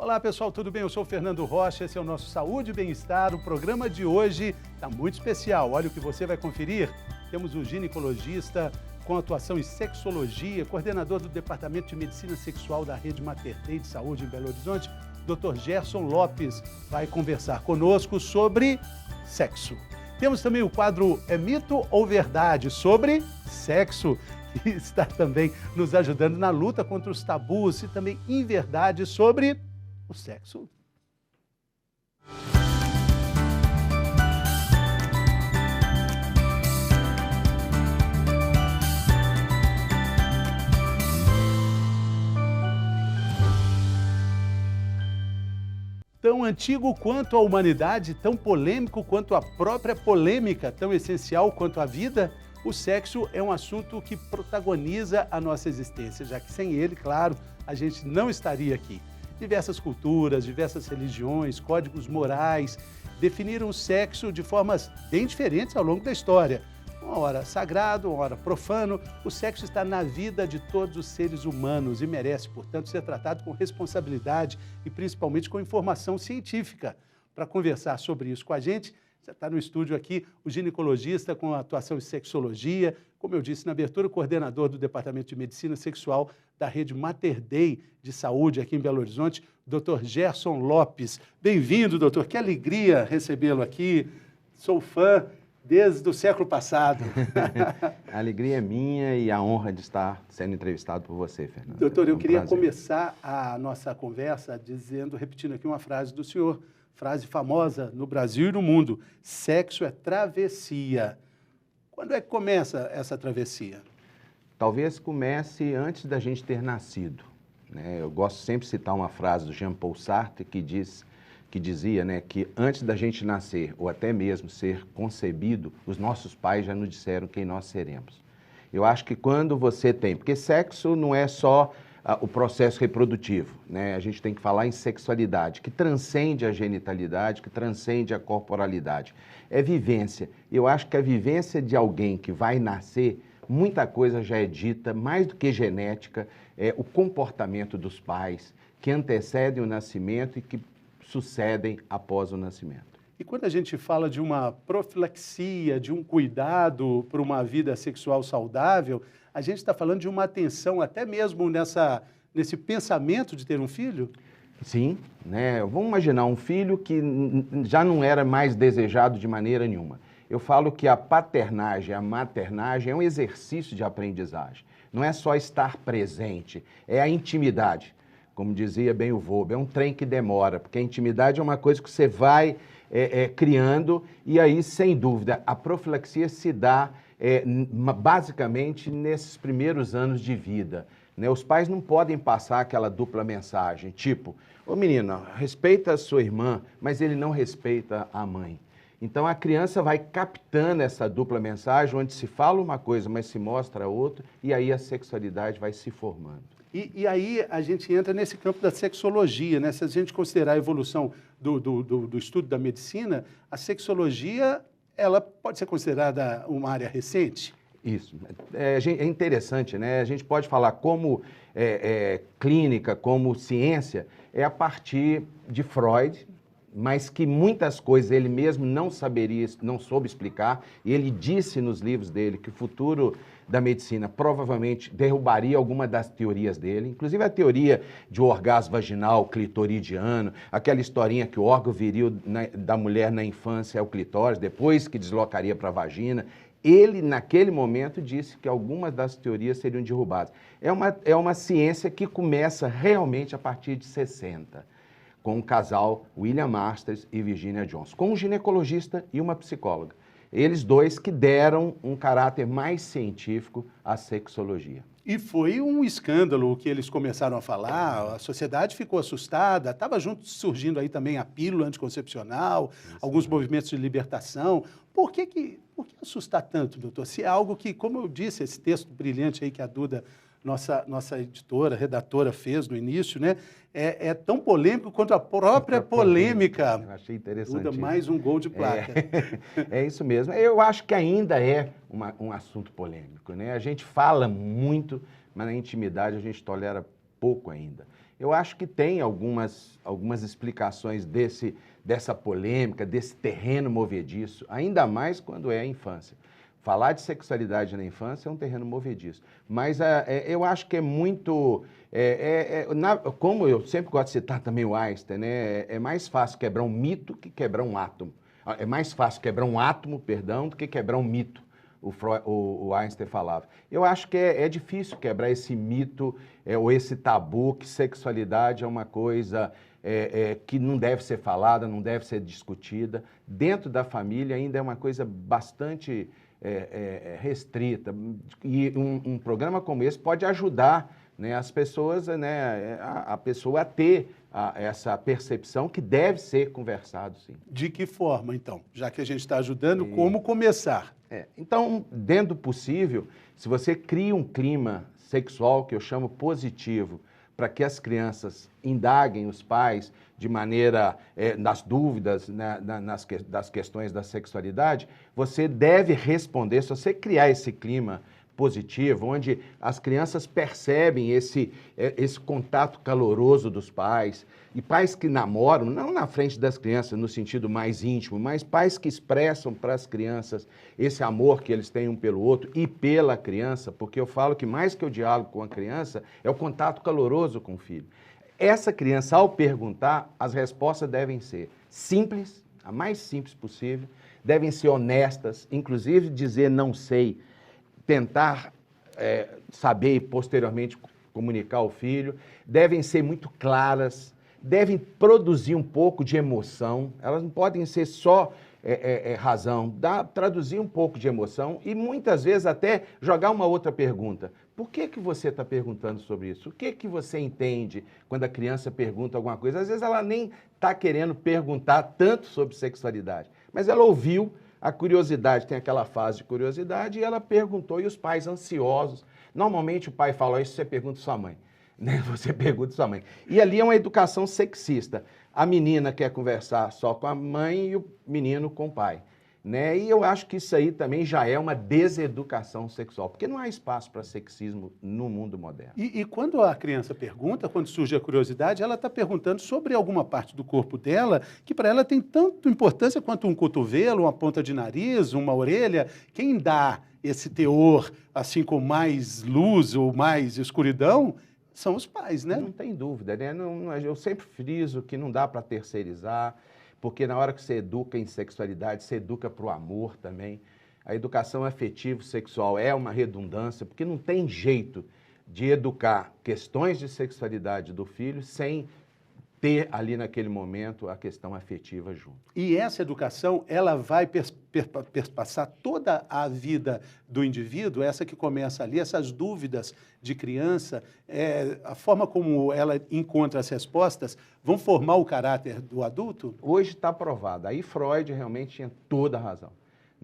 Olá pessoal, tudo bem? Eu sou o Fernando Rocha, esse é o nosso Saúde e Bem-Estar. O programa de hoje está muito especial. Olha o que você vai conferir. Temos um ginecologista com atuação em sexologia, coordenador do Departamento de Medicina Sexual da Rede Mater Dei de Saúde em Belo Horizonte, Dr. Gerson Lopes, vai conversar conosco sobre sexo. Temos também o quadro É Mito ou Verdade sobre sexo, que está também nos ajudando na luta contra os tabus e também em verdade sobre o sexo. Tão antigo quanto a humanidade, tão polêmico quanto a própria polêmica, tão essencial quanto a vida, o sexo é um assunto que protagoniza a nossa existência, já que sem ele, claro, a gente não estaria aqui. Diversas culturas, diversas religiões, códigos morais definiram o sexo de formas bem diferentes ao longo da história. Uma hora sagrado, uma hora profano, o sexo está na vida de todos os seres humanos e merece, portanto, ser tratado com responsabilidade e principalmente com informação científica. Para conversar sobre isso com a gente, você está no estúdio aqui, o ginecologista com atuação em sexologia, como eu disse na abertura, o coordenador do Departamento de Medicina Sexual da Rede Mater Dei de Saúde aqui em Belo Horizonte, Dr. Gerson Lopes. Bem-vindo, doutor. Que alegria recebê-lo aqui. Sou fã desde o século passado. A alegria é minha e a honra de estar sendo entrevistado por você, Fernando. Doutor, eu queria começar a nossa conversa repetindo aqui uma frase do senhor, frase famosa no Brasil e no mundo: sexo é travessia. Quando é que começa essa travessia? Talvez comece antes da gente ter nascido, né? Eu gosto sempre de citar uma frase do Jean-Paul Sartre que dizia, né, que antes da gente nascer ou até mesmo ser concebido, os nossos pais já nos disseram quem nós seremos. Eu acho que quando você tem, porque sexo não é só o processo reprodutivo, né? A gente tem que falar em sexualidade, que transcende a genitalidade, que transcende a corporalidade. É vivência. Eu acho que a vivência de alguém que vai nascer, muita coisa já é dita, mais do que genética, é o comportamento dos pais, que antecedem o nascimento e que sucedem após o nascimento. E quando a gente fala de uma profilaxia, de um cuidado para uma vida sexual saudável, a gente está falando de uma atenção até mesmo nesse pensamento de ter um filho? Sim, né? Vamos imaginar um filho que já não era mais desejado de maneira nenhuma. Eu falo que a paternagem, a maternagem é um exercício de aprendizagem. Não é só estar presente, é a intimidade. Como dizia bem o Volpe, é um trem que demora, porque a intimidade é uma coisa que você vai criando e aí, sem dúvida, a profilaxia se dá basicamente nesses primeiros anos de vida, né? Os pais não podem passar aquela dupla mensagem, tipo, ô menina, respeita a sua irmã, mas ele não respeita a mãe. Então a criança vai captando essa dupla mensagem, onde se fala uma coisa, mas se mostra outra, e aí a sexualidade vai se formando. E aí a gente entra nesse campo da sexologia, né? Se a gente considerar a evolução do estudo da medicina, a sexologia, ela pode ser considerada uma área recente? Isso. É interessante, né? A gente pode falar como clínica, como ciência, é a partir de Freud, mas que muitas coisas ele mesmo não soube explicar, e ele disse nos livros dele que o futuro da medicina provavelmente derrubaria alguma das teorias dele, inclusive a teoria de orgasmo vaginal clitoridiano, aquela historinha que o órgão viril da mulher na infância é o clitóris, depois que deslocaria para a vagina. Ele, naquele momento, disse que algumas das teorias seriam derrubadas. É uma ciência que começa realmente a partir de 60, com o casal William Masters e Virginia Johnson, com um ginecologista e uma psicóloga. Eles dois que deram um caráter mais científico à sexologia. E foi um escândalo o que eles começaram a falar, a sociedade ficou assustada, estava junto surgindo aí também a pílula anticoncepcional, alguns movimentos de libertação. Por que assustar tanto, doutor? Se é algo que, como eu disse, esse texto brilhante aí que a Duda, nossa editora, redatora, fez no início, né? É tão polêmico quanto a própria polêmica. Eu achei interessante. Duda, mais um gol de placa. É isso mesmo. Eu acho que ainda é um assunto polêmico, né? A gente fala muito, mas na intimidade a gente tolera pouco ainda. Eu acho que tem algumas explicações dessa polêmica, desse terreno movediço, ainda mais quando é a infância. Falar de sexualidade na infância é um terreno movediço. Mas eu acho que é muito... como eu sempre gosto de citar também o Einstein, né? É mais fácil quebrar um mito que quebrar um átomo. É mais fácil quebrar um átomo, perdão, do que quebrar um mito, o Einstein falava. Eu acho que é difícil quebrar esse mito ou esse tabu que sexualidade é uma coisa que não deve ser falada, não deve ser discutida. Dentro da família ainda é uma coisa bastante... restrita, e um programa como esse pode ajudar, né, as pessoas, né, a pessoa a ter essa percepção que deve ser conversado, sim. De que forma, então? Já que a gente está ajudando, como começar? Então, dentro do possível, se você cria um clima sexual, que eu chamo positivo, para que as crianças indaguem os pais de maneira, nas dúvidas, né, das questões da sexualidade, você deve responder, se você criar esse clima positivo, onde as crianças percebem esse contato caloroso dos pais, e pais que namoram, não na frente das crianças no sentido mais íntimo, mas pais que expressam para as crianças esse amor que eles têm um pelo outro e pela criança, porque eu falo que mais que o diálogo com a criança é o contato caloroso com o filho. Essa criança, ao perguntar, as respostas devem ser simples, a mais simples possível, devem ser honestas, inclusive dizer não sei, tentar saber e posteriormente comunicar ao filho, devem ser muito claras, devem produzir um pouco de emoção, elas não podem ser só razão, traduzir um pouco de emoção e muitas vezes até jogar uma outra pergunta. Por que você está perguntando sobre isso? O que você entende quando a criança pergunta alguma coisa? Às vezes ela nem está querendo perguntar tanto sobre sexualidade, mas ela ouviu, a curiosidade, tem aquela fase de curiosidade, e ela perguntou, e os pais ansiosos. Normalmente o pai fala, isso você pergunta sua mãe, né? Você pergunta sua mãe. E ali é uma educação sexista. A menina quer conversar só com a mãe e o menino com o pai, né? E eu acho que isso aí também já é uma deseducação sexual, porque não há espaço para sexismo no mundo moderno. E quando a criança pergunta, quando surge a curiosidade, ela está perguntando sobre alguma parte do corpo dela que para ela tem tanto importância quanto um cotovelo, uma ponta de nariz, uma orelha. Quem dá esse teor, assim, com mais luz ou mais escuridão, são os pais, né? Não tem dúvida, né? Eu sempre friso que não dá para terceirizar, porque na hora que você educa em sexualidade, você educa para o amor também. A educação afetivo-sexual é uma redundância, porque não tem jeito de educar questões de sexualidade do filho sem ter ali naquele momento a questão afetiva junto. E essa educação, ela vai perpassar toda a vida do indivíduo, essa que começa ali, essas dúvidas de criança, a forma como ela encontra as respostas, vão formar o caráter do adulto? Hoje está provado. Aí Freud realmente tinha toda a razão.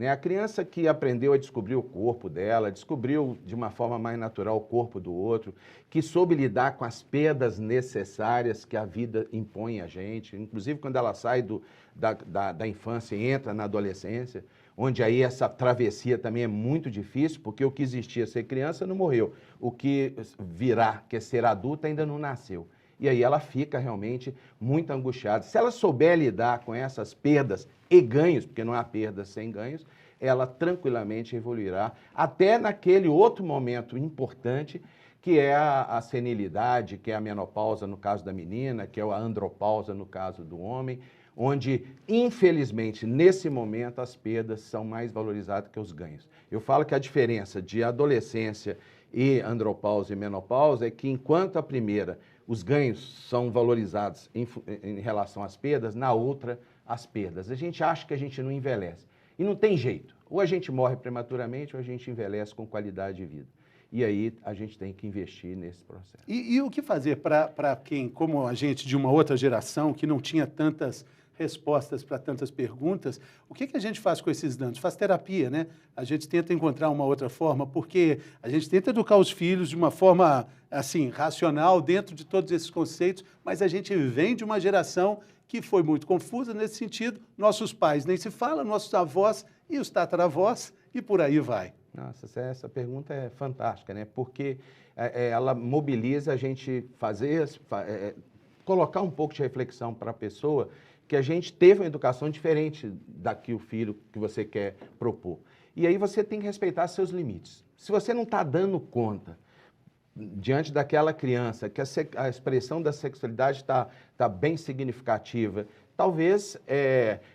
A criança que aprendeu a descobrir o corpo dela, descobriu de uma forma mais natural o corpo do outro, que soube lidar com as perdas necessárias que a vida impõe a gente, inclusive quando ela sai da infância e entra na adolescência, onde aí essa travessia também é muito difícil, porque o que existia ser criança não morreu, o que virá, que é ser adulta, ainda não nasceu. E aí ela fica realmente muito angustiada. Se ela souber lidar com essas perdas e ganhos, porque não há perdas sem ganhos, ela tranquilamente evoluirá até naquele outro momento importante, que é a senilidade, que é a menopausa no caso da menina, que é a andropausa no caso do homem, onde, infelizmente, nesse momento, as perdas são mais valorizadas que os ganhos. Eu falo que a diferença de adolescência e andropausa e menopausa é que, enquanto a primeira, os ganhos são valorizados em relação às perdas, na outra, as perdas. A gente acha que a gente não envelhece. E não tem jeito. Ou a gente morre prematuramente, ou a gente envelhece com qualidade de vida. E aí a gente tem que investir nesse processo. E o que fazer para quem, como a gente de uma outra geração, que não tinha tantas respostas para tantas perguntas, o que a gente faz com esses danos? Faz terapia, né? A gente tenta encontrar uma outra forma, porque a gente tenta educar os filhos de uma forma, assim, racional, dentro de todos esses conceitos, mas a gente vem de uma geração que foi muito confusa nesse sentido. Nossos pais nem se falam, nossos avós e os tataravós, e por aí vai. Nossa, essa pergunta é fantástica, né? Porque ela mobiliza a gente colocar um pouco de reflexão para a pessoa que a gente teve uma educação diferente da que o filho que você quer propor. E aí você tem que respeitar seus limites. Se você não está dando conta diante daquela criança que a expressão da sexualidade está bem significativa, talvez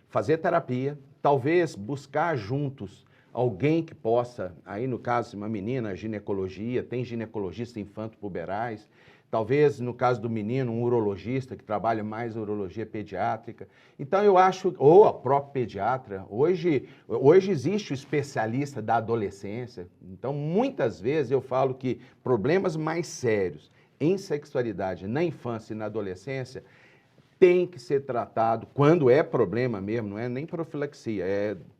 fazer terapia, talvez buscar juntos alguém que possa, aí no caso uma menina, ginecologia, tem ginecologistas infanto-puberais, talvez no caso do menino, um urologista que trabalha mais urologia pediátrica. Então eu acho, ou a própria pediatra, hoje existe o especialista da adolescência, então muitas vezes eu falo que problemas mais sérios em sexualidade na infância e na adolescência tem que ser tratado, quando é problema mesmo, não é nem profilaxia,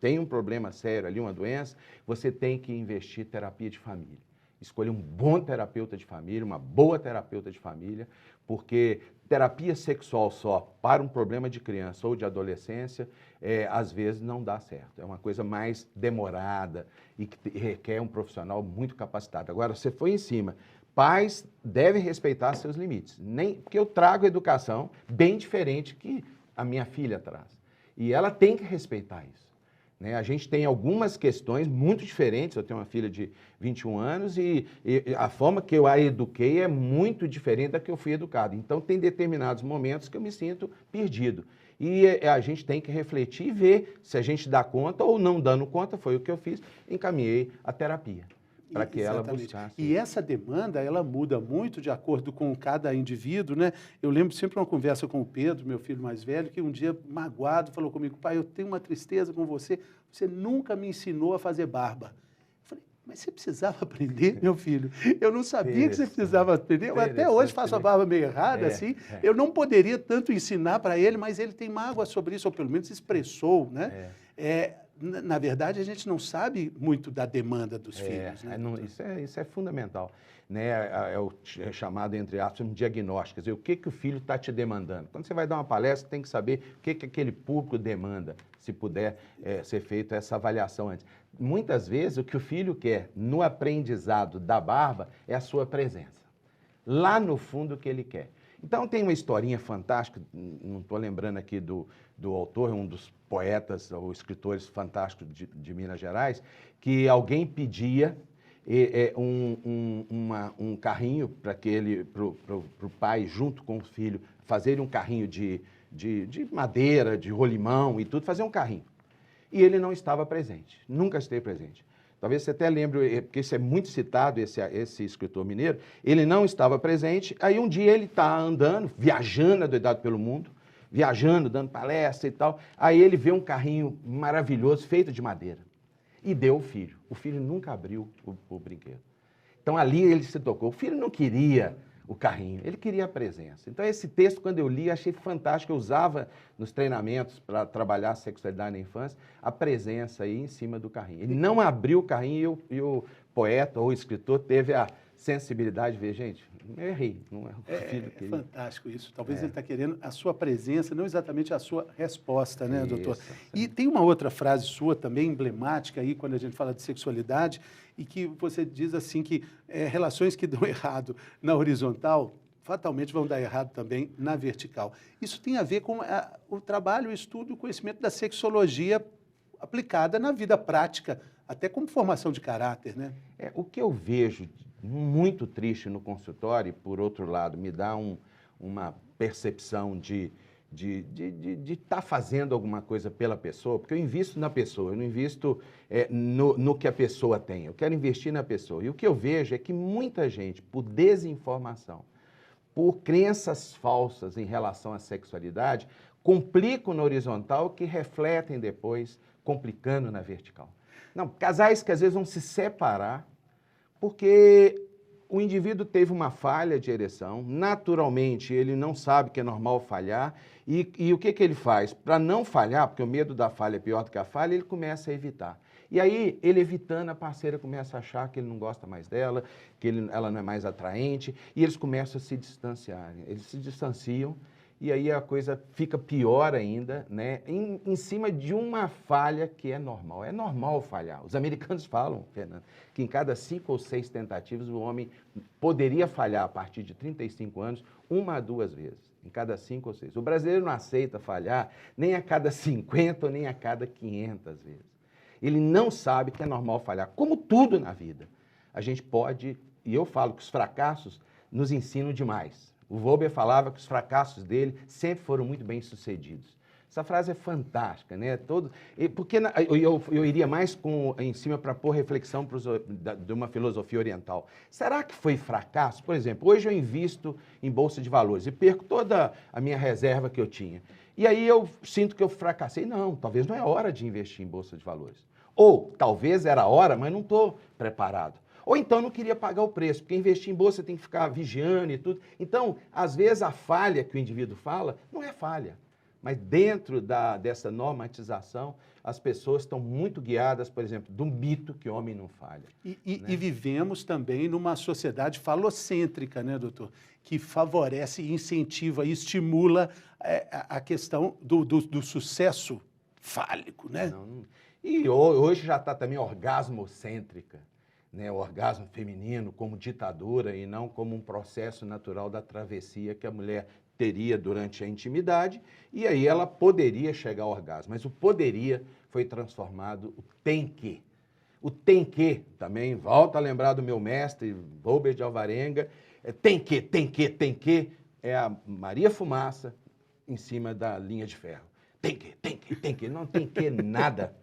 tem um problema sério ali, uma doença, você tem que investir em terapia de família. Escolher um bom terapeuta de família, uma boa terapeuta de família, porque terapia sexual só para um problema de criança ou de adolescência, às vezes não dá certo. É uma coisa mais demorada e que requer um profissional muito capacitado. Agora, você foi em cima. Pais devem respeitar seus limites, porque eu trago educação bem diferente que a minha filha traz. E ela tem que respeitar isso. Né? A gente tem algumas questões muito diferentes, eu tenho uma filha de 21 anos e a forma que eu a eduquei é muito diferente da que eu fui educado. Então, tem determinados momentos que eu me sinto perdido. E a gente tem que refletir e ver se a gente dá conta ou não dando conta, foi o que eu fiz, encaminhei a terapia. Para que ela buscasse. E essa demanda, ela muda muito de acordo com cada indivíduo, né? Eu lembro sempre uma conversa com o Pedro, meu filho mais velho, que um dia, magoado, falou comigo: pai, eu tenho uma tristeza com você nunca me ensinou a fazer barba. Eu falei: mas você precisava aprender, meu filho? Eu não sabia que você precisava aprender. Eu até hoje faço a barba meio errada, assim. Eu não poderia tanto ensinar para ele, mas ele tem mágoa sobre isso, ou pelo menos expressou, né? Na verdade, a gente não sabe muito da demanda dos filhos. Né? Isso é fundamental. Né? É o chamado, entre aspas, diagnóstico. Quer dizer, o que o filho está te demandando? Quando você vai dar uma palestra, tem que saber o que aquele público demanda, se puder ser feita essa avaliação antes. Muitas vezes, o que o filho quer no aprendizado da barba é a sua presença. Lá no fundo, o que ele quer. Então, tem uma historinha fantástica, não estou lembrando aqui do autor, um dos poetas ou escritores fantásticos de Minas Gerais, que alguém pedia um carrinho para o pai, junto com o filho, fazer um carrinho de madeira, de rolimão e tudo, fazer um carrinho. E ele não estava presente, nunca esteve presente. Talvez você até lembre, porque isso é muito citado, esse escritor mineiro, ele não estava presente, aí um dia ele está andando, viajando, adoidado pelo mundo, viajando, dando palestra e tal, aí ele vê um carrinho maravilhoso, feito de madeira, e deu ao filho. O filho nunca abriu o brinquedo. Então ali ele se tocou. O filho não queria o carrinho, ele queria a presença. Então esse texto, quando eu li, achei fantástico. Eu usava nos treinamentos para trabalhar a sexualidade na infância, a presença aí em cima do carrinho. Ele não abriu o carrinho e o poeta ou o escritor teve a sensibilidade de ver, gente, eu errei, não é o filho que queria. É fantástico isso. Talvez ele está querendo a sua presença, não exatamente a sua resposta, né, doutor? E tem uma outra frase sua também emblemática aí, quando a gente fala de sexualidade, e que você diz assim que relações que dão errado na horizontal, fatalmente vão dar errado também na vertical. Isso tem a ver com o trabalho, o estudo, o conhecimento da sexologia aplicada na vida prática, até como formação de caráter, né? O que eu vejo muito triste no consultório, e por outro lado, me dá uma percepção de estar fazendo alguma coisa pela pessoa, porque eu invisto na pessoa, eu não invisto no que a pessoa tem, eu quero investir na pessoa. E o que eu vejo é que muita gente, por desinformação, por crenças falsas em relação à sexualidade, complicam na horizontal que refletem depois, complicando na vertical. Não, casais que às vezes vão se separar porque o indivíduo teve uma falha de ereção, naturalmente ele não sabe que é normal falhar, e o que ele faz? Para não falhar, porque o medo da falha é pior do que a falha, ele começa a evitar. E aí, ele evitando, a parceira começa a achar que ele não gosta mais dela, que ela não é mais atraente, e eles começam a se distanciarem. Eles se distanciam e aí a coisa fica pior ainda, né? Em cima de uma falha que é normal. É normal falhar. Os americanos falam, Fernando, que em cada 5 ou 6 tentativas o homem poderia falhar a partir de 35 anos 1 a 2 vezes, em cada 5 ou 6. O brasileiro não aceita falhar nem a cada 50 ou nem a cada 500 vezes. Ele não sabe que é normal falhar, como tudo na vida. A gente pode, e eu falo que os fracassos nos ensinam demais. O Vogler falava que os fracassos dele sempre foram muito bem sucedidos. Essa frase é fantástica, né? Porque eu iria mais em cima para pôr reflexão de uma filosofia oriental. Será que foi fracasso? Por exemplo, hoje eu invisto em bolsa de valores e perco toda a minha reserva que eu tinha. E aí eu sinto que eu fracassei. Não, talvez não é hora de investir em bolsa de valores. Ou talvez era a hora, mas não estou preparado. Ou então não queria pagar o preço, porque investir em bolsa tem que ficar vigiando e tudo. Então, às vezes, a falha que o indivíduo fala não é falha. Mas dentro dessa normatização, as pessoas estão muito guiadas, por exemplo, do mito que homem não falha. E vivemos também numa sociedade falocêntrica, né, doutor? Que favorece, incentiva e estimula a questão do sucesso fálico, né? E hoje já está também orgasmocêntrica. Né, o orgasmo feminino como ditadura e não como um processo natural da travessia que a mulher teria durante a intimidade, e aí ela poderia chegar ao orgasmo. Mas o poderia foi transformado o tem que. O tem que também, volta a lembrar do meu mestre, Robert de Alvarenga, tem que, é a Maria Fumaça em cima da linha de ferro. Tem que, não tem que nada.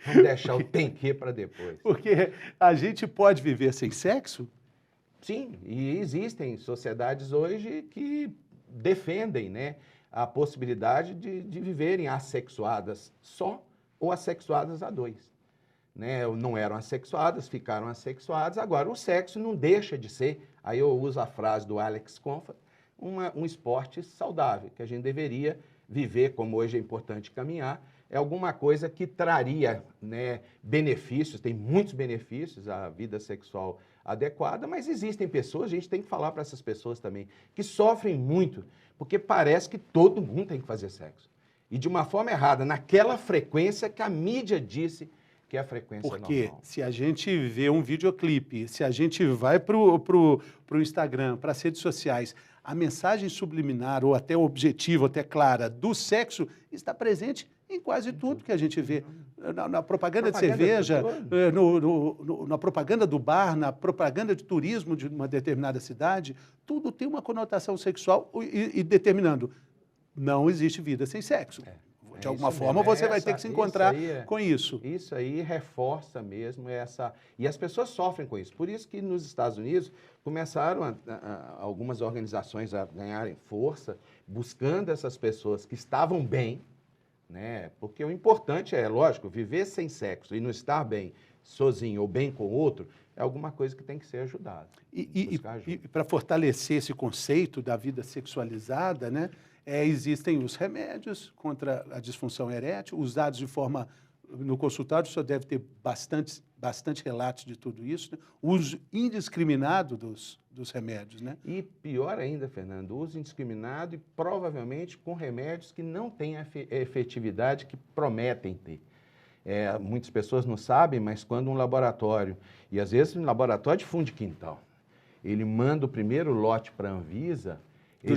Vamos deixar o tem que para depois. Porque a gente pode viver sem sexo? Sim, e existem sociedades hoje que defendem, né, a possibilidade de viverem assexuadas só ou assexuadas a 2. Né? Não eram assexuadas, ficaram assexuadas, agora o sexo não deixa de ser, aí eu uso a frase do Alex Comfort, um esporte saudável, que a gente deveria viver, como hoje é importante caminhar, é alguma coisa que traria, né, benefícios, tem muitos benefícios à vida sexual adequada, mas existem pessoas, a gente tem que falar para essas pessoas também, que sofrem muito, porque parece que todo mundo tem que fazer sexo. E de uma forma errada, naquela frequência que a mídia disse que é a frequência normal. Porque se a gente vê um videoclipe, se a gente vai para o Instagram, para as redes sociais, a mensagem subliminar ou até objetiva, até clara do sexo está presente em quase tudo que a gente vê. Na propaganda de cerveja, na propaganda do bar, na propaganda de turismo de uma determinada cidade, tudo tem uma conotação sexual e determinando, não existe vida sem sexo. De alguma forma, você vai ter que se encontrar com isso. Isso aí reforça mesmo essa... E as pessoas sofrem com isso. Por isso que nos Estados Unidos começaram algumas organizações a ganharem força, buscando essas pessoas que estavam bem, né? Porque o importante é, lógico, viver sem sexo e não estar bem sozinho ou bem com o outro é alguma coisa que tem que ser ajudada. E para fortalecer esse conceito da vida sexualizada, né? Existem os remédios contra a disfunção erétil, usados de forma... No consultório, o senhor deve ter bastante relatos de tudo isso, né? O uso indiscriminado dos remédios, né? E pior ainda, Fernando, o uso indiscriminado e provavelmente com remédios que não têm a efetividade que prometem ter. Muitas pessoas não sabem, mas quando um laboratório, e às vezes um laboratório de fundo de quintal, ele manda o primeiro lote para a Anvisa... Do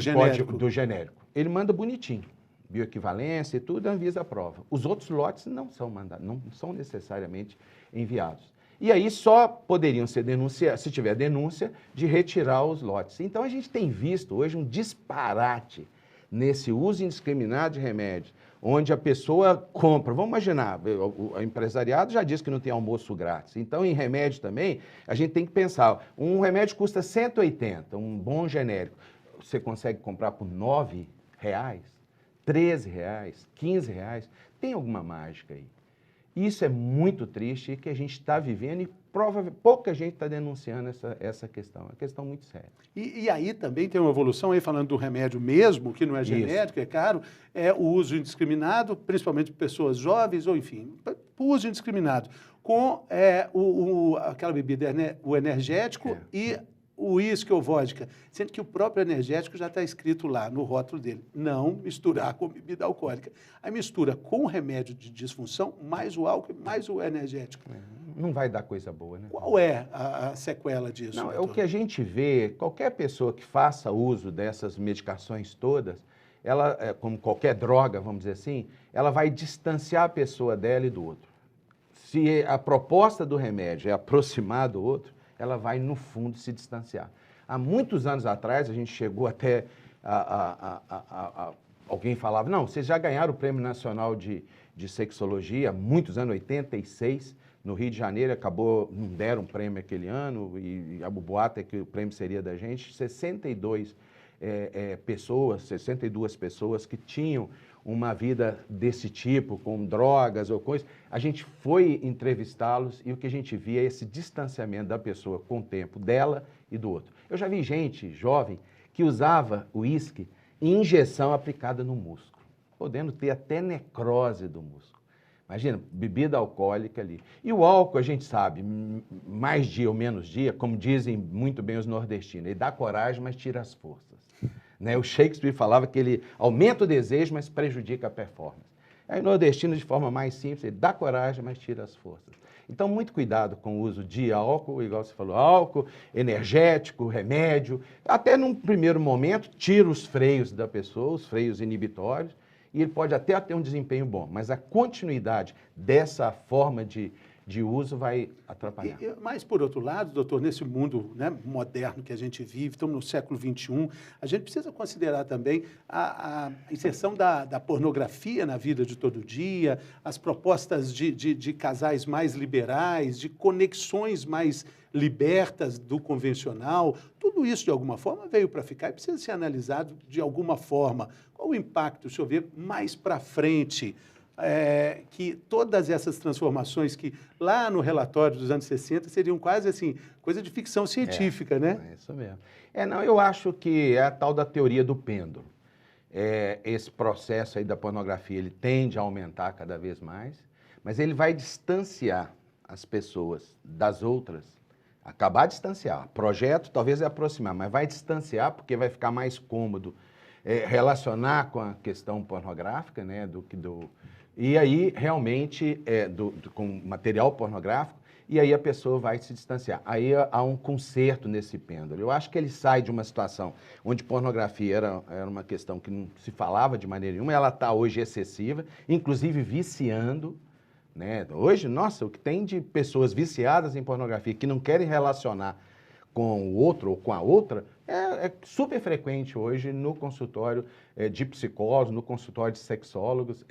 genérico. Ele manda bonitinho, bioequivalência e tudo, a Anvisa aprova. Os outros lotes não são mandados, não são necessariamente enviados. E aí só poderiam ser denunciados, se tiver denúncia, de retirar os lotes. Então a gente tem visto hoje um disparate nesse uso indiscriminado de remédios, onde a pessoa compra, vamos imaginar, o empresariado já diz que não tem almoço grátis, então em remédio também, a gente tem que pensar, um remédio custa 180, um bom genérico, você consegue comprar por R$ 9, R$ 13, R$ 15, tem alguma mágica aí. Isso é muito triste e que a gente está vivendo e pouca gente está denunciando essa questão. É uma questão muito séria. E aí também tem uma evolução, aí falando do remédio mesmo, que não é genérico, é caro, é o uso indiscriminado, principalmente de pessoas jovens, ou enfim, o uso indiscriminado, com aquela bebida, o energético e o uísque ou vodka, sendo que o próprio energético já está escrito lá no rótulo dele, não misturar com bebida alcoólica. Aí mistura com o remédio de disfunção, mais o álcool, mais o energético. Não vai dar coisa boa, né? Qual é a sequela disso, Não, é o doutor? que a gente vê, qualquer pessoa que faça uso dessas medicações todas, ela, como qualquer droga, vamos dizer assim, ela vai distanciar a pessoa dela e do outro. Se a proposta do remédio é aproximar do outro, ela vai, no fundo, se distanciar. Há muitos anos atrás, a gente chegou até alguém falava, não, vocês já ganharam o Prêmio Nacional de Sexologia, há muitos anos, 86, no Rio de Janeiro, acabou, não deram um prêmio aquele ano, e o boato é que o prêmio seria da gente, 62 pessoas que tinham uma vida desse tipo, com drogas ou coisas, a gente foi entrevistá-los e o que a gente via é esse distanciamento da pessoa com o tempo dela e do outro. Eu já vi gente jovem que usava o uísque em injeção aplicada no músculo, podendo ter até necrose do músculo. Imagina, bebida alcoólica ali. E o álcool, a gente sabe, mais dia ou menos dia, como dizem muito bem os nordestinos, ele dá coragem, mas tira as forças. Né? O Shakespeare falava que ele aumenta o desejo, mas prejudica a performance. Aí o nordestino, de forma mais simples, ele dá coragem, mas tira as forças. Então, muito cuidado com o uso de álcool, igual você falou, álcool, energético, remédio. Até num primeiro momento, tira os freios da pessoa, os freios inibitórios, e ele pode até ter um desempenho bom, mas a continuidade dessa forma de uso vai atrapalhar. Mas, por outro lado, doutor, nesse mundo, né, moderno que a gente vive, estamos no século XXI, a gente precisa considerar também a inserção da pornografia na vida de todo dia, as propostas de casais mais liberais, de conexões mais libertas do convencional. Tudo isso, de alguma forma, veio para ficar e precisa ser analisado de alguma forma. Qual o impacto, o senhor vê, mais para frente? Que todas essas transformações que lá no relatório dos anos 60 seriam quase assim, coisa de ficção científica, né? É isso mesmo. Não, eu acho que é a tal da teoria do pêndulo. Esse processo aí da pornografia, ele tende a aumentar cada vez mais, mas ele vai distanciar as pessoas das outras, acabar de distanciar. Projeto talvez é aproximar, mas vai distanciar porque vai ficar mais cômodo relacionar com a questão pornográfica, né, e aí, realmente, com material pornográfico, e aí a pessoa vai se distanciar. Aí há um conserto nesse pêndulo. Eu acho que ele sai de uma situação onde pornografia era uma questão que não se falava de maneira nenhuma, ela está hoje excessiva, inclusive viciando, né? Hoje, nossa, o que tem de pessoas viciadas em pornografia que não querem relacionar com o outro ou com a outra, é super frequente hoje no consultório de psicólogos, no consultório de sexólogos,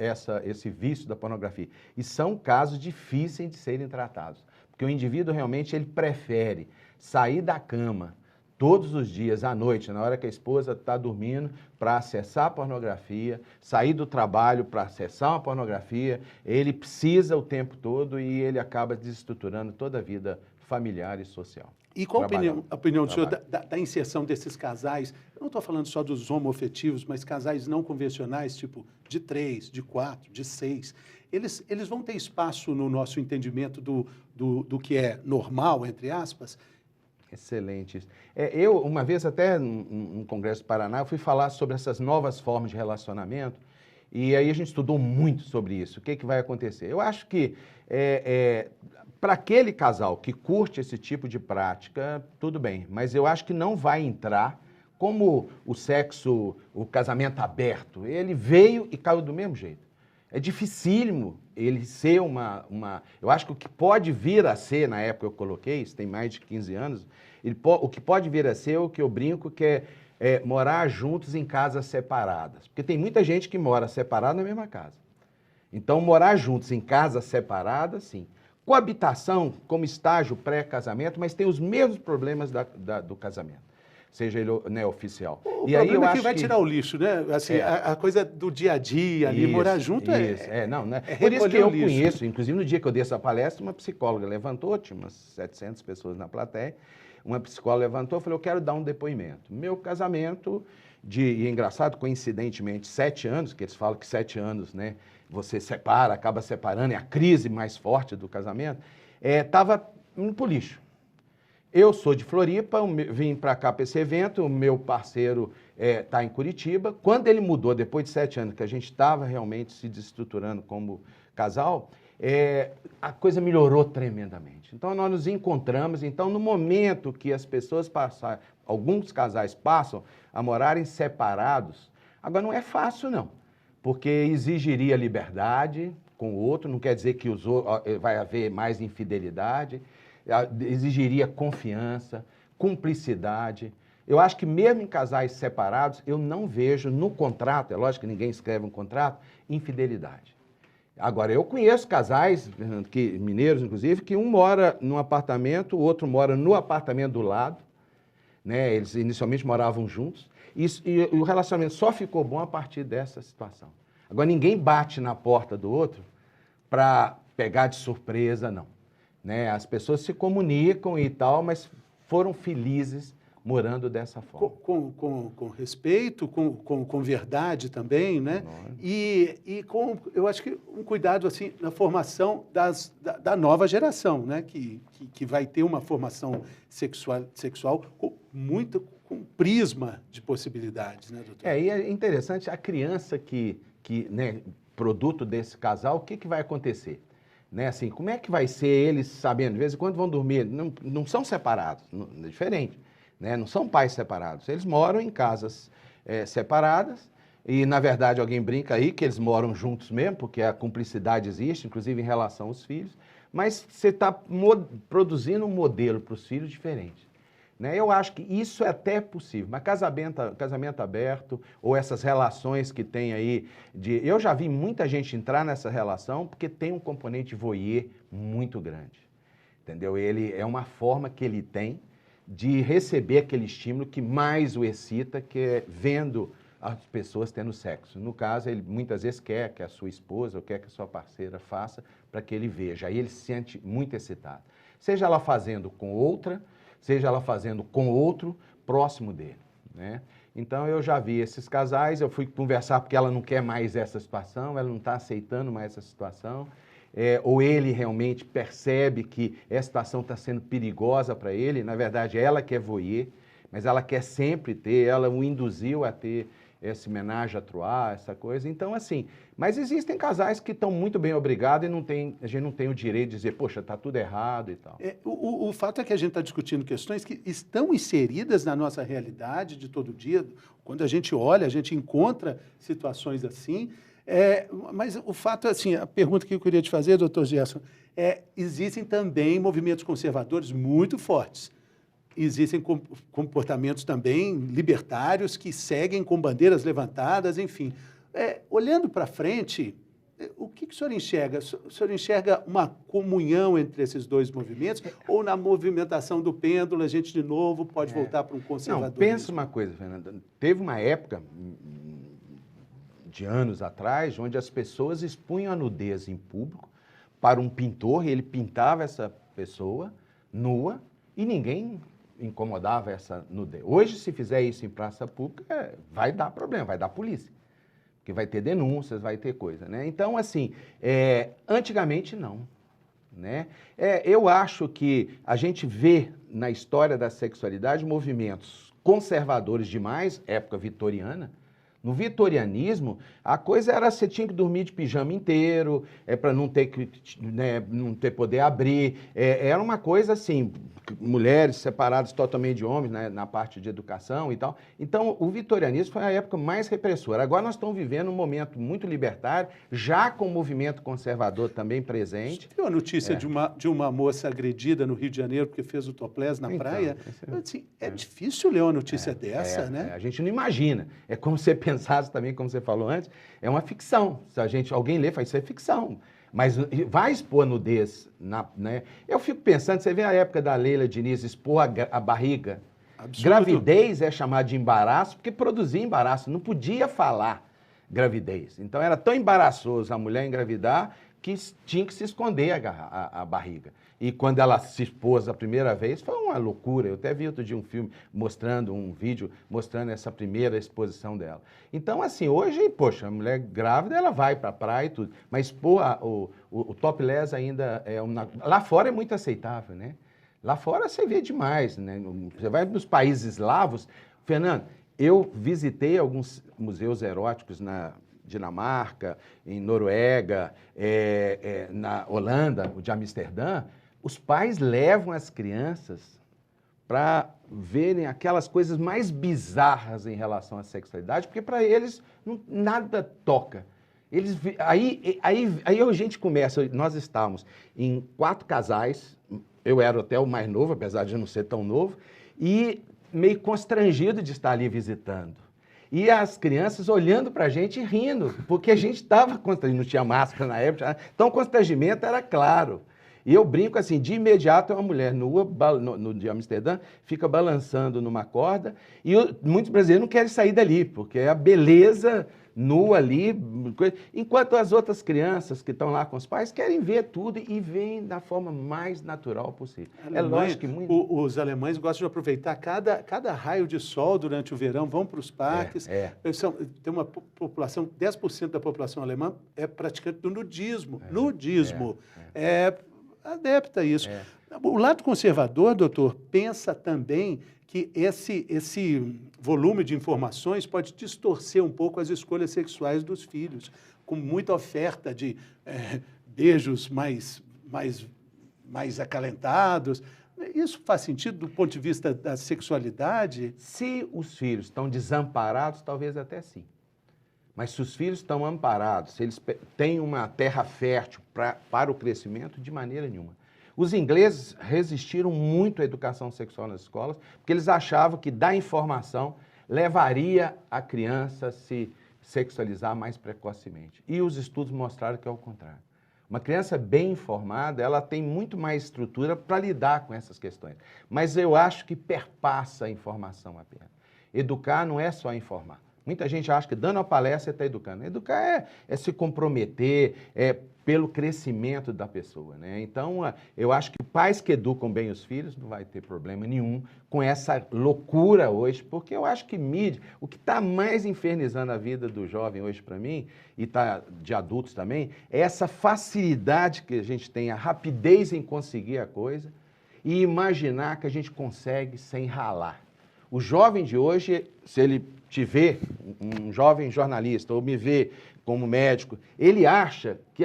esse vício da pornografia. E são casos difíceis de serem tratados, porque o indivíduo realmente ele prefere sair da cama todos os dias, à noite, na hora que a esposa está dormindo, para acessar a pornografia, sair do trabalho para acessar uma pornografia, ele precisa o tempo todo e ele acaba desestruturando toda a vida familiar e social. E qual a opinião do senhor da inserção desses casais? Eu não estou falando só dos homoafetivos, mas casais não convencionais, tipo de 3, de 4, de 6. Eles vão ter espaço no nosso entendimento do que é normal, entre aspas? Excelente isso. Eu, uma vez, até num congresso do Paraná, eu fui falar sobre essas novas formas de relacionamento, e aí a gente estudou muito sobre isso. O que vai acontecer? Eu acho que para aquele casal que curte esse tipo de prática, tudo bem, mas eu acho que não vai entrar como o sexo, o casamento aberto. Ele veio e caiu do mesmo jeito. É dificílimo ele ser Eu acho que o que pode vir a ser, na época eu coloquei, isso tem mais de 15 anos, o que pode vir a ser, o que eu brinco, que é morar juntos em casas separadas. Porque tem muita gente que mora separada na mesma casa. Então, morar juntos em casas separadas, sim. Coabitação como estágio pré-casamento, mas tem os mesmos problemas do casamento, seja ele oficial. O problema é que vai tirar o lixo, né? Assim, a coisa do dia a dia ali, morar junto por isso que eu conheço, inclusive no dia que eu dei essa palestra, uma psicóloga levantou, tinha umas 700 pessoas na plateia, uma psicóloga levantou e falou, eu quero dar um depoimento. Meu casamento, e é engraçado, coincidentemente, 7 anos, que eles falam que 7 anos, né? Você separa, acaba separando, é a crise mais forte do casamento, estava indo para o lixo. Eu sou de Floripa, vim para cá para esse evento, o meu parceiro está em Curitiba. Quando ele mudou, depois de 7 anos, que a gente estava realmente se desestruturando como casal, a coisa melhorou tremendamente. Então, nós nos encontramos. Então, no momento que as pessoas passaram, alguns casais passam a morarem separados, agora não é fácil, não, porque exigiria liberdade com o outro, não quer dizer que vai haver mais infidelidade, exigiria confiança, cumplicidade. Eu acho que mesmo em casais separados, eu não vejo no contrato, é lógico que ninguém escreve um contrato, infidelidade. Agora, eu conheço casais, mineiros inclusive, que um mora num apartamento, o outro mora no apartamento do lado, né? Eles inicialmente moravam juntos, e o relacionamento só ficou bom a partir dessa situação. Agora, ninguém bate na porta do outro para pegar de surpresa, não. Né? As pessoas se comunicam e tal, mas foram felizes morando dessa forma. Com respeito, com verdade também, né? E com, eu acho que um cuidado assim na formação da nova geração, né? Que vai ter uma formação sexual com prisma de possibilidades, né, doutor? E é interessante, a criança né, produto desse casal, o que vai acontecer? Né, assim, como é que vai ser eles sabendo? De vez em quando vão dormir, não são separados, é diferente. Né? Não são pais separados, eles moram em casas separadas e, na verdade, alguém brinca aí que eles moram juntos mesmo, porque a cumplicidade existe, inclusive em relação aos filhos, mas você está produzindo um modelo para os filhos diferente. Né? Eu acho que isso é até possível, mas casamento aberto ou essas relações que tem aí, eu já vi muita gente entrar nessa relação porque tem um componente voyeur muito grande, entendeu? Ele é uma forma que ele tem de receber aquele estímulo que mais o excita, que é vendo as pessoas tendo sexo. No caso, ele muitas vezes quer que a sua esposa ou quer que a sua parceira faça para que ele veja. Aí ele se sente muito excitado. Seja ela fazendo com outra, seja ela fazendo com outro próximo dele. Né? Então, eu já vi esses casais, eu fui conversar porque ela não quer mais essa situação, ela não está aceitando mais essa situação. Ou ele realmente percebe que essa situação está sendo perigosa para ele, na verdade ela quer voyeur, mas ela quer sempre ter, ela o induziu a ter esse ménage à trois, essa coisa. Então, assim, mas existem casais que estão muito bem obrigados e a gente não tem o direito de dizer, poxa, está tudo errado e tal. O fato é que a gente está discutindo questões que estão inseridas na nossa realidade de todo dia. Quando a gente olha, a gente encontra situações assim. Mas o fato é assim, a pergunta que eu queria te fazer, doutor Gerson, existem também movimentos conservadores muito fortes. Existem comportamentos também libertários que seguem com bandeiras levantadas, enfim. Olhando para frente, o que o senhor enxerga? O senhor enxerga uma comunhão entre esses dois movimentos? Ou na movimentação do pêndulo, a gente de novo pode voltar para um conservadorismo? Não, pensa uma coisa, Fernanda. Teve uma época de anos atrás, onde as pessoas expunham a nudez em público para um pintor, e ele pintava essa pessoa nua, e ninguém incomodava essa nudez. Hoje, se fizer isso em praça pública, vai dar problema, vai dar polícia, porque vai ter denúncias, vai ter coisa, né? Então, assim, antigamente não, né? Eu acho que a gente vê na história da sexualidade movimentos conservadores demais, época vitoriana. No vitorianismo, a coisa era você tinha que dormir de pijama inteiro, para não ter não ter poder abrir. Era uma coisa assim, mulheres separadas totalmente de homens, né, na parte de educação e tal. Então, o vitorianismo foi a época mais repressora. Agora nós estamos vivendo um momento muito libertário, já com o movimento conservador também presente. Você viu a notícia de uma moça agredida no Rio de Janeiro porque fez o topless na praia? Assim, difícil ler uma notícia dessa, né? A gente não imagina. É como você pensasse também, como você falou antes, é uma ficção. Se alguém lê, fala, isso é ficção. Mas vai expor nudez, né? Eu fico pensando, você vê a época da Leila Diniz expor a barriga. Absurdo. Gravidez é chamada de embaraço, porque produzia embaraço, não podia falar gravidez. Então era tão embaraçoso a mulher engravidar que tinha que se esconder a barriga. E quando ela se expôs a primeira vez, foi uma loucura. Eu até vi outro dia um vídeo mostrando essa primeira exposição dela. Então, assim, hoje, poxa, a mulher grávida, ela vai para a praia e tudo. Mas, pô, o topless ainda lá fora é muito aceitável, né? Lá fora você vê demais, né? Você vai nos países eslavos. Fernando, eu visitei alguns museus eróticos na Dinamarca, em Noruega, na Holanda, o de Amsterdã. Os pais levam as crianças para verem aquelas coisas mais bizarras em relação à sexualidade, porque para eles nada toca. Aí a gente começa, nós estávamos em 4 casais, eu era até o mais novo, apesar de não ser tão novo, e meio constrangido de estar ali visitando. E as crianças olhando para a gente e rindo, porque a gente estava constrangido, não tinha máscara na época, então o constrangimento era claro. E eu brinco assim, de imediato uma mulher nua, no de Amsterdã, fica balançando numa corda, e muitos brasileiros não querem sair dali, porque é a beleza nua ali, enquanto as outras crianças que estão lá com os pais querem ver tudo e veem da forma mais natural possível. É lógico que os alemães gostam de aproveitar cada raio de sol durante o verão, vão para os parques. Tem uma população, 10% da população alemã é praticante do nudismo. É adepta a isso. O lado conservador, doutor, pensa também que esse volume de informações pode distorcer um pouco as escolhas sexuais dos filhos, com muita oferta de beijos mais acalentados. Isso faz sentido do ponto de vista da sexualidade? Se os filhos estão desamparados, talvez até sim. Mas se os filhos estão amparados, se eles têm uma terra fértil para o crescimento, de maneira nenhuma. Os ingleses resistiram muito à educação sexual nas escolas, porque eles achavam que dar informação levaria a criança a se sexualizar mais precocemente. E os estudos mostraram que é o contrário. Uma criança bem informada, ela tem muito mais estrutura para lidar com essas questões. Mas eu acho que perpassa a informação apenas. Educar não é só informar. Muita gente acha que dando a palestra você está educando. Educar é se comprometer, pelo crescimento da pessoa, né? Então, eu acho que pais que educam bem os filhos não vai ter problema nenhum com essa loucura hoje, porque eu acho que mídia, o que está mais infernizando a vida do jovem hoje para mim, e tá de adultos também, é essa facilidade que a gente tem, a rapidez em conseguir a coisa e imaginar que a gente consegue sem ralar. O jovem de hoje, se ele te vê, um jovem jornalista, ou me vê como médico, ele acha que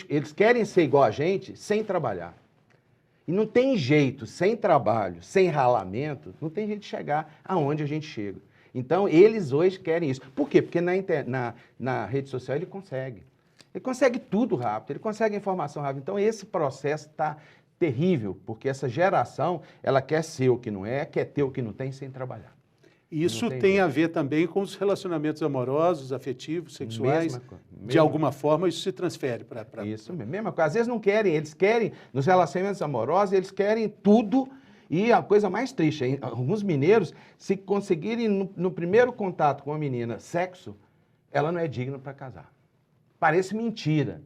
eles querem ser igual a gente sem trabalhar. E não tem jeito, sem trabalho, sem ralamento, não tem jeito de chegar aonde a gente chega. Então, eles hoje querem isso. Por quê? Porque na rede social ele consegue. Ele consegue tudo rápido, ele consegue informação rápida. Então, esse processo está terrível, porque essa geração, ela quer ser o que não é, quer ter o que não tem sem trabalhar. Isso tem a ver também com os relacionamentos amorosos, afetivos, sexuais. De alguma forma, isso se transfere para... Isso mesmo. Às vezes não querem, eles querem, nos relacionamentos amorosos, eles querem tudo. E a coisa mais triste, hein? Alguns mineiros, se conseguirem no primeiro contato com a menina sexo, ela não é digna para casar. Parece mentira.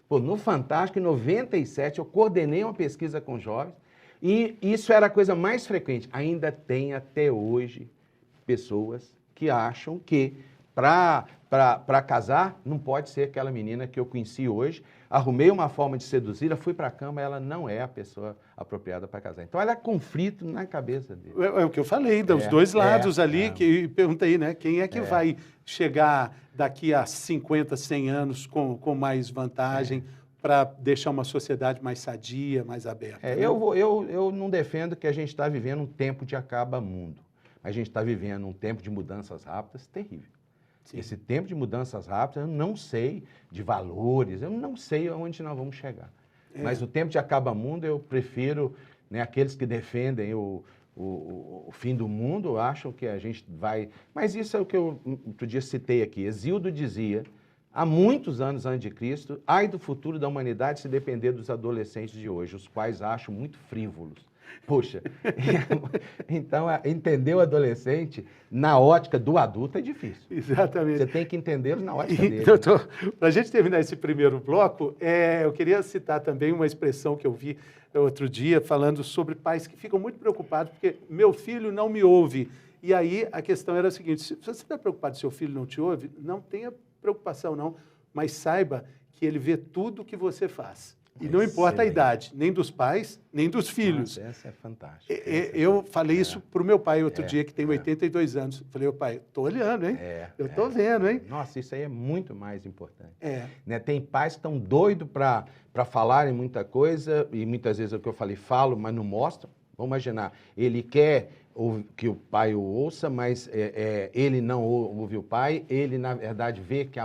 Pô, no Fantástico, em 97, eu coordenei uma pesquisa com jovens e isso era a coisa mais frequente. Ainda tem até hoje pessoas que acham que para casar não pode ser aquela menina que eu conheci hoje, arrumei uma forma de seduzir, fui para a cama, ela não é a pessoa apropriada para casar. Então, ela é conflito na cabeça dele. É o que eu falei, dos dois lados ali, que perguntei, né? Quem é que vai chegar daqui a 50, 100 anos com mais vantagem para deixar uma sociedade mais sadia, mais aberta? Né? Eu não defendo que a gente está vivendo um tempo de acaba-mundo. A gente está vivendo um tempo de mudanças rápidas terrível. Sim. Esse tempo de mudanças rápidas, eu não sei de valores, eu não sei aonde nós vamos chegar. Mas o tempo de acaba-mundo, eu prefiro, né, aqueles que defendem o fim do mundo, acham que a gente vai... Mas isso é o que eu outro dia citei aqui. Hesíodo dizia, há muitos anos antes de Cristo, ai do futuro da humanidade se depender dos adolescentes de hoje, os quais acham muito frívolos. Poxa, então entender o adolescente na ótica do adulto é difícil. Exatamente. Você tem que entendê-lo na ótica dele. Doutor, para a gente terminar esse primeiro bloco, eu queria citar também uma expressão que eu vi outro dia falando sobre pais que ficam muito preocupados porque meu filho não me ouve. E aí a questão era a seguinte, se você está preocupado se seu filho não te ouve, não tenha preocupação não, mas saiba que ele vê tudo o que você faz. E não importa a Excelente. idade, nem dos pais, nem dos filhos. Nossa, essa é fantástica. Eu falei isso para o meu pai outro dia, que tem 82 anos. Falei, ô pai, tô olhando, hein? Eu tô vendo, hein? Nossa, isso aí é muito mais importante. É. Né? Tem pais que estão doidos para falarem muita coisa, e muitas vezes é o que eu falei, falo, mas não mostram. Vamos imaginar, ele quer que o pai o ouça, mas ele não ouve o pai, ele, na verdade, vê que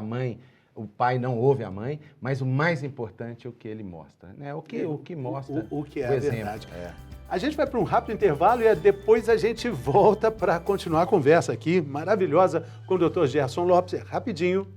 o pai não ouve a mãe, mas o mais importante é o que ele mostra, né? O que mostra o que é o a exemplo. verdade. A gente vai para um rápido intervalo e depois a gente volta para continuar a conversa aqui, maravilhosa, com o Dr. Gerson Lopes. É rapidinho,